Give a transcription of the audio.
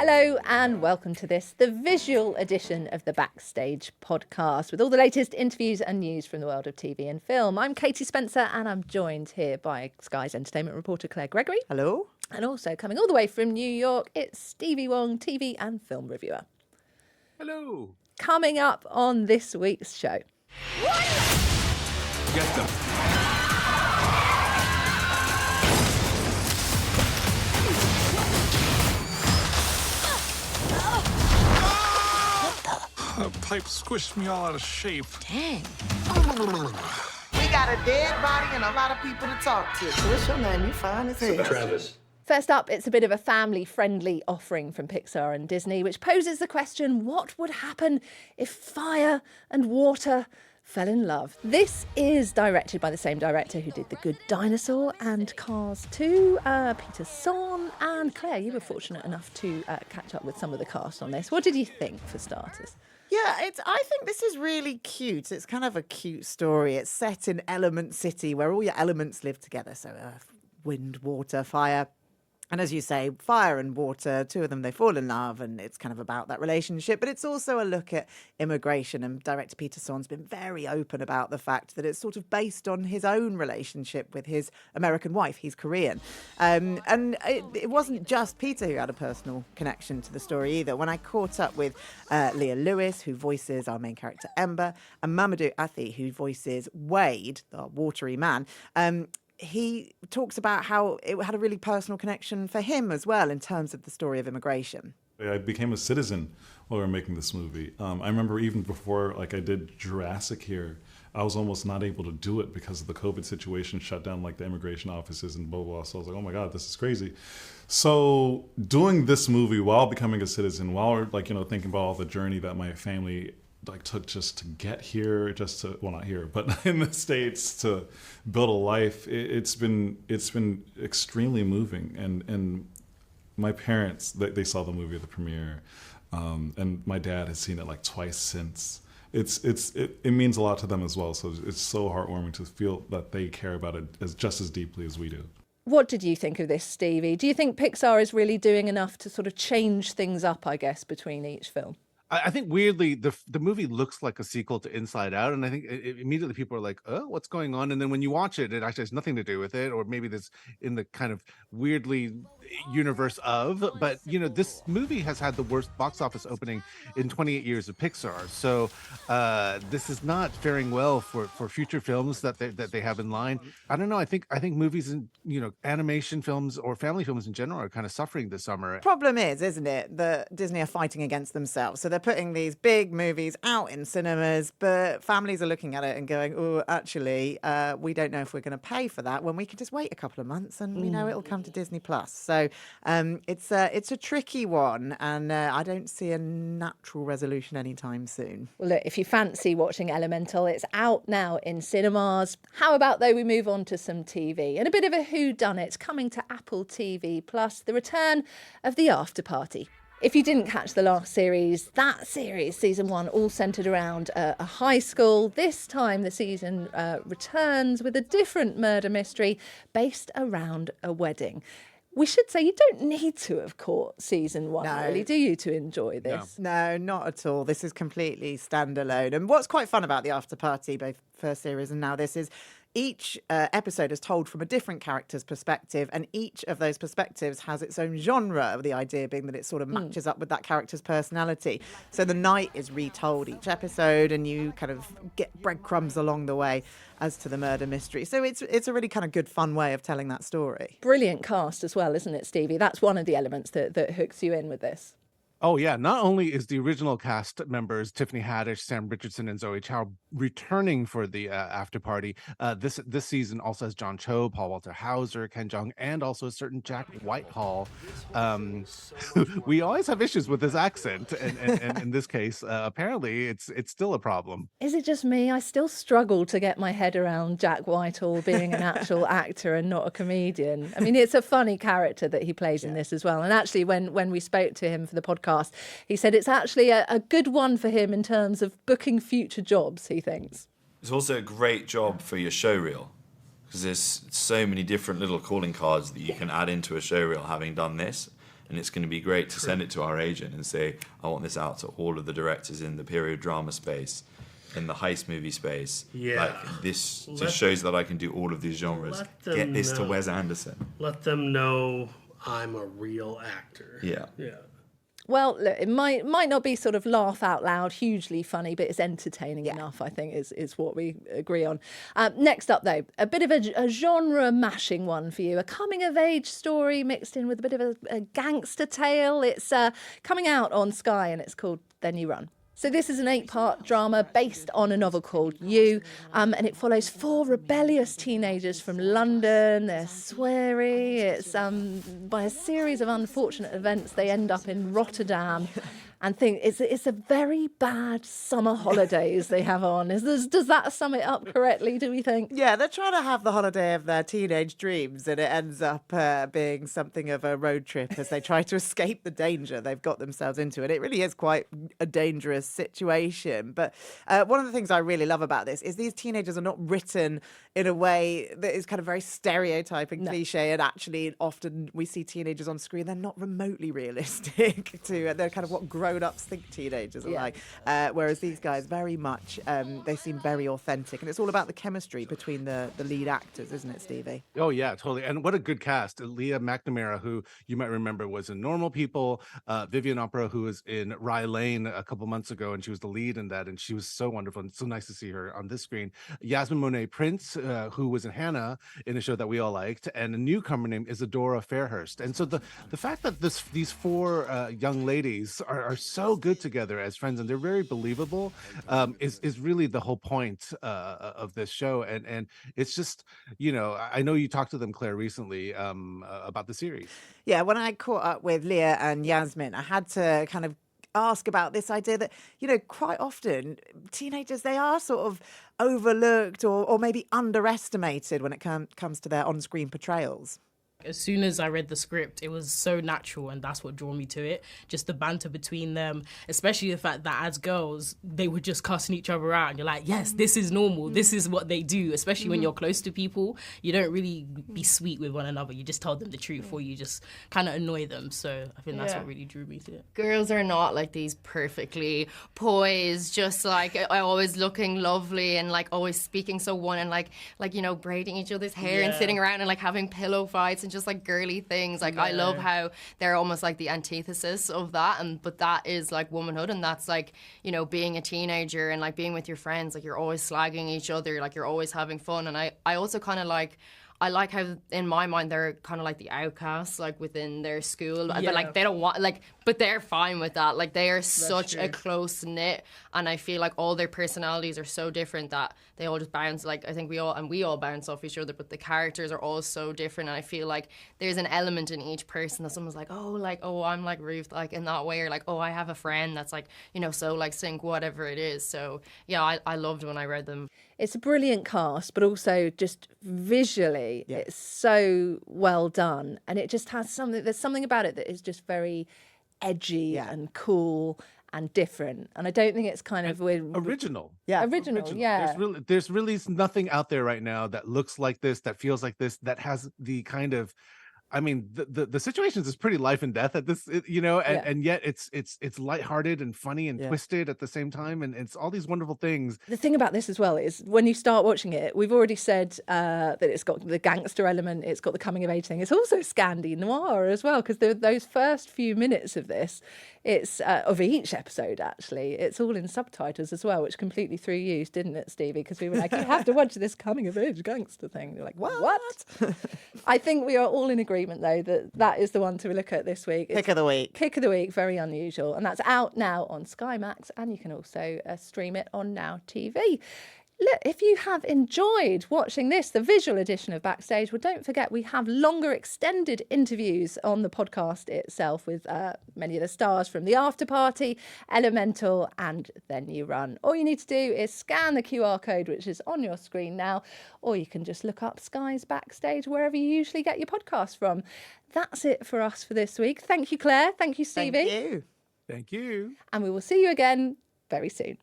Hello and welcome to this, the visual edition of the Backstage podcast with all the latest interviews and news from the world of TV and film. I'm Katie Spencer and I'm joined here by Sky's entertainment reporter Claire Gregory. Hello. And also coming all the way from New York, it's Stevie Wong, TV and film reviewer. Hello. Coming up on this week's show. Get them. The pipe squished me all out of shape. Dang. We got a dead body and a lot of people to talk to. So what's your name? You fine as hell. Travis. First up, it's a bit of a family-friendly offering from Pixar and Disney, which poses the question, what would happen if fire and water fell in love? This is directed by the same director who did The Good Dinosaur and Cars 2, Peter Son. And Claire, you were fortunate enough to catch up with some of the cast on this. What did you think, for starters? Yeah, I think this is really cute. It's kind of a cute story. It's set in Element City where all your elements live together. So earth, wind, water, fire. And as you say, fire and water, two of them, they fall in love, and it's kind of about that relationship. But it's also a look at immigration, and director Peter Son's been very open about the fact that it's sort of based on his own relationship with his American wife. He's Korean. And it wasn't just Peter who had a personal connection to the story either. When I caught up with Leah Lewis, who voices our main character Ember, and Mamoudou Athie, who voices Wade, the watery man, he talks about how it had a really personal connection for him as well in terms of the story of immigration. I became a citizen while we were making this movie. I remember even before I did Jurassic here, I was almost not able to do it because of the COVID situation shut down the immigration offices and blah, blah, blah. So I was like, oh my God, this is crazy. So doing this movie while becoming a citizen, while thinking about all the journey that my family took just to get here, not here, but in the States to build a life. It's been extremely moving. And my parents, they saw the movie at the premiere, and my dad has seen it twice since. It means a lot to them as well. So it's so heartwarming to feel that they care about it just as deeply as we do. What did you think of this, Stevie? Do you think Pixar is really doing enough to sort of change things up, I guess, between each film? I think weirdly the movie looks like a sequel to Inside Out, and I think immediately people are like, "Oh, what's going on?" And then when you watch it, it actually has nothing to do with it, or maybe this in the kind of weirdly universe of. But this movie has had the worst box office opening in 28 years of Pixar, so this is not faring well for future films that they have in line. I don't know. I think movies and animation films or family films in general are kind of suffering this summer. Problem is, isn't it, that Disney are fighting against themselves. So they're putting these big movies out in cinemas, but families are looking at it and going, oh, actually, we don't know if we're going to pay for that when we can just wait a couple of months and we know it'll come to Disney Plus. So it's a tricky one, and I don't see a natural resolution anytime soon. Well, look, if you fancy watching Elemental, it's out now in cinemas. How about, though, we move on to some TV? And a bit of a whodunit coming to Apple TV Plus, the return of the Afterparty. If you didn't catch the last series, that series, season 1, all centred around a high school. This time the season returns with a different murder mystery based around a wedding. We should say you don't need to have caught season 1, really, do you, to enjoy this? No, not at all. This is completely standalone. And what's quite fun about the Afterparty, both first series and now this, is each episode is told from a different character's perspective, and each of those perspectives has its own genre, the idea being that it sort of matches up with that character's personality. So the night is retold each episode, and you kind of get breadcrumbs along the way as to the murder mystery. So it's a really kind of good, fun way of telling that story. Brilliant cast as well, isn't it, Stevie? That's one of the elements that hooks you in with this. Oh, yeah. Not only is the original cast members, Tiffany Haddish, Sam Richardson, and Zoe Chow, returning for the Afterparty, this season also has John Cho, Paul Walter Hauser, Ken Jeong, and also a certain Jack Whitehall. We always have issues with his accent, and in this case, apparently it's still a problem. Is it just me? I still struggle to get my head around Jack Whitehall being an actual actor and not a comedian. I mean, it's a funny character that he plays in this as well. And actually, when we spoke to him for the podcast, he said it's actually a good one for him in terms of booking future jobs, he thinks. It's also a great job for your showreel, because there's so many different little calling cards that you can add into a showreel having done this. and it's going to be great to send it to our agent and say, I want this out to all of the directors in the period drama space, in the heist movie space. Yeah. Like, this just shows that I can do all of these genres. Get this to Wes Anderson. Let them know I'm a real actor. Yeah. Yeah. Well, look, it might not be sort of laugh out loud, hugely funny, but it's entertaining enough, I think, is what we agree on. Next up, though, a bit of a genre-mashing one for you. A coming-of-age story mixed in with a bit of a gangster tale. It's coming out on Sky, and it's called Then You Run. So this is an 8-part drama based on a novel called You, and it follows 4 rebellious teenagers from London. They're sweary. It's by a series of unfortunate events, they end up in Rotterdam. And think it's a very bad summer holidays they have on. Does that sum it up correctly, do we think? Yeah, they're trying to have the holiday of their teenage dreams, and it ends up being something of a road trip as they try to escape the danger they've got themselves into. And it really is quite a dangerous situation. But one of the things I really love about this is these teenagers are not written in a way that is kind of very stereotyping, cliche, and actually often we see teenagers on screen, they're not remotely realistic they're kind of what grown-ups think teenagers are like. Whereas these guys very much, they seem very authentic. And it's all about the chemistry between the lead actors, isn't it, Stevie? Oh, yeah, totally. And what a good cast. Leah McNamara, who you might remember was in Normal People, Vivian Opera, who was in Rye Lane a couple months ago, and she was the lead in that, and she was so wonderful, and so nice to see her on this screen. Yasmin Monet Prince, who was in Hannah in a show that we all liked, and a newcomer named Isadora Fairhurst. And so the fact that these 4 young ladies are so good together as friends, and they're very believable, is really the whole point of this show. And it's just, I know you talked to them, Claire, recently about the series. Yeah, when I caught up with Leah and Yasmin, I had to kind of ask about this idea that, quite often teenagers, they are sort of overlooked or maybe underestimated when it comes to their on-screen portrayals. As soon as I read the script, it was so natural, and that's what drew me to it. Just the banter between them, especially the fact that as girls, they were just cussing each other out. And you're like, yes, this is normal. This is what they do, especially when you're close to people. You don't really be sweet with one another. You just tell them the truth, or you just kind of annoy them. So I think that's what really drew me to it. Girls are not like these perfectly poised, just like always looking lovely and like always speaking so one and like braiding each other's hair and sitting around and like having pillow fights and just like girly things. Like I love how they're almost like the antithesis of that, but that is like womanhood, and that's like, being a teenager and like being with your friends, like you're always slagging each other, like you're always having fun. And I also kind of like, I like how in my mind they're kind of like the outcasts like within their school, but like they don't want but they're fine with that. Like they are such a close knit, and I feel like all their personalities are so different that they all just bounce. Like I think we all bounce off each other, but the characters are all so different, and I feel like there's an element in each person that someone's like, oh I'm like Ruth, like in that way, or like, oh I have a friend that's like, so like sync, whatever it is. So yeah, I loved when I read them. It's a brilliant cast, but also just visually, it's so well done. And it just has there's something about it that is just very edgy and cool and different. And I don't think it's kind of original. Original. Yeah. There's really nothing out there right now that looks like this, that feels like this, that has the kind of, I mean, the situations is pretty life and death at this, and yet it's lighthearted and funny and twisted at the same time, and it's all these wonderful things. The thing about this as well is when you start watching it, we've already said that it's got the gangster element, it's got the coming of age thing. It's also Scandi noir as well, because those first few minutes of this, it's of each episode actually, it's all in subtitles as well, which completely threw you, didn't it, Stevie? Because we were like, you have to watch this coming of age gangster thing. You're like, what? I think we are all in agreement though that is the one to look at this week. Pick of the week, very unusual, and that's out now on Sky Max, and you can also stream it on Now TV. Look, if you have enjoyed watching this, the visual edition of Backstage, well, don't forget we have longer extended interviews on the podcast itself with many of the stars from the Afterparty, Elemental, and Then You Run. All you need to do is scan the QR code, which is on your screen now, or you can just look up Sky's Backstage wherever you usually get your podcasts from. That's it for us for this week. Thank you, Claire. Thank you, Stevie. Thank you. Thank you. And we will see you again very soon.